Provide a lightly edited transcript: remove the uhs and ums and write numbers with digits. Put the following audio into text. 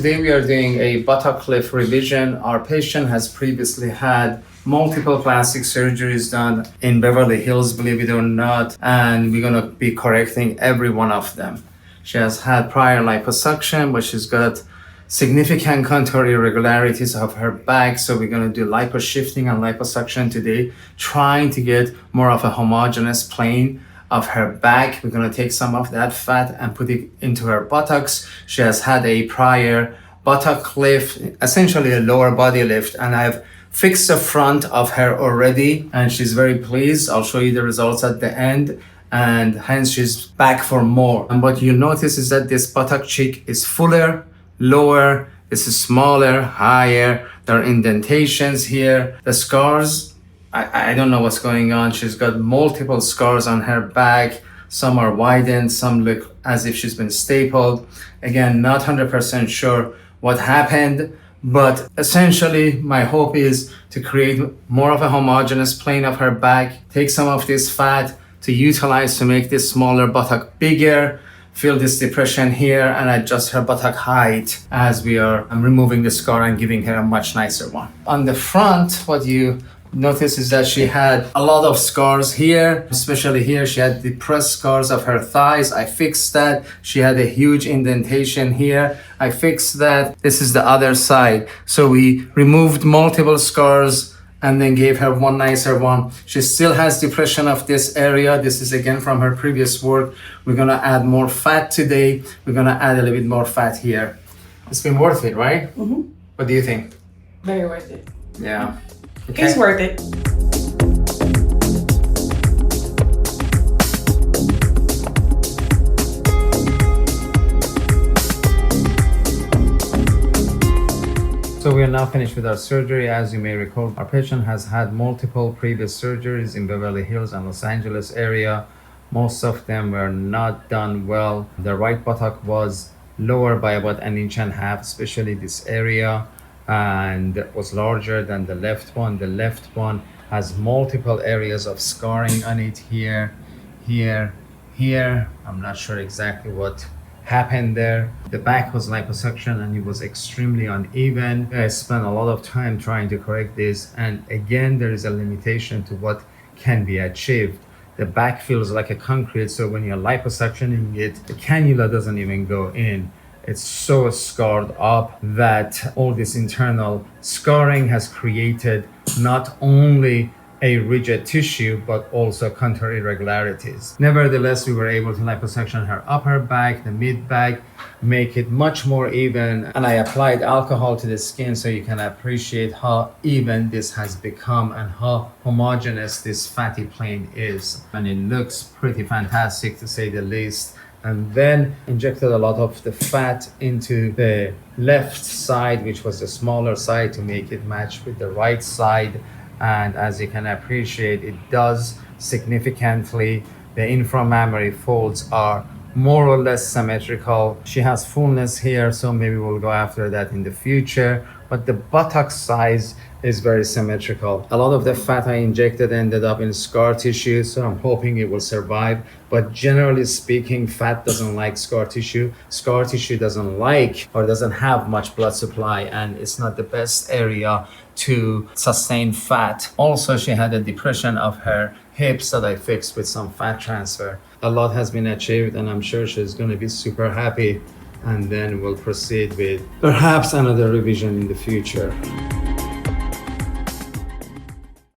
Today we are doing a buttock lift revision. Our patient has previously had multiple plastic surgeries done in Beverly Hills, believe it or not, and we're gonna be correcting every one of them. She has had prior liposuction, but she's got significant contour irregularities of her back, so we're gonna do lipo shifting and liposuction today, trying to get more of a homogeneous plane of her back. We're gonna take some of that fat and put it into her buttocks. She has had a prior buttock lift, essentially a lower body lift, and I've fixed the front of her already, and she's very pleased. I'll show you the results at the end, and hence she's back for more. And what you notice is that this buttock cheek is fuller, lower, this is smaller, higher. There are indentations here. The scars, I don't know what's going on. She's got multiple scars on her back. Some are widened, some look as if she's been stapled. Again, not 100% sure what happened, but essentially my hope is to create more of a homogeneous plane of her back, take some of this fat to utilize to make this smaller buttock bigger, feel this depression here, and adjust her buttock height as I'm removing the scar and giving her a much nicer one. On the front, what you notice is that she had a lot of scars here, especially here. She had depressed scars of her thighs. I fixed that. She had a huge indentation here. I fixed that. This is the other side. So we removed multiple scars and then gave her one nicer one. She still has depression of this area. This is again from her previous work. We're gonna add more fat today. We're gonna add a little bit more fat here. It's been worth it, right? Mm-hmm. What do you think? Very worth it. Yeah. Okay. It's worth it. So we are now finished with our surgery. As you may recall, our patient has had multiple previous surgeries in Beverly Hills and Los Angeles area. Most of them were not done well. The right buttock was lower by about 1.5 inches, especially this area, and was larger than the left one. The left one has multiple areas of scarring on it here, here, here. I'm not sure exactly what happened there. The back was liposuction and it was extremely uneven. I spent a lot of time trying to correct this, and again there is a limitation to what can be achieved. The back feels like a concrete, so when you're liposuctioning it, the cannula doesn't even go in. It's so scarred up that all this internal scarring has created not only a rigid tissue, but also contour irregularities. Nevertheless, we were able to liposuction her upper back, the mid back, make it much more even. And I applied alcohol to the skin so you can appreciate how even this has become and how homogeneous this fatty plane is. And it looks pretty fantastic, to say the least. And then injected a lot of the fat into the left side, which was the smaller side, to make it match with the right side. And as you can appreciate, it does significantly. The inframammary folds are more or less symmetrical. She has fullness here, so maybe we'll go after that in the future. But the buttock size is very symmetrical. A lot of the fat I injected ended up in scar tissue, so I'm hoping it will survive. But generally speaking, fat doesn't like scar tissue. Scar tissue doesn't like or doesn't have much blood supply, and it's not the best area to sustain fat. Also, she had a depression of her hips that I fixed with some fat transfer. A lot has been achieved, and I'm sure she's going to be super happy. And then we'll proceed with perhaps another revision in the future.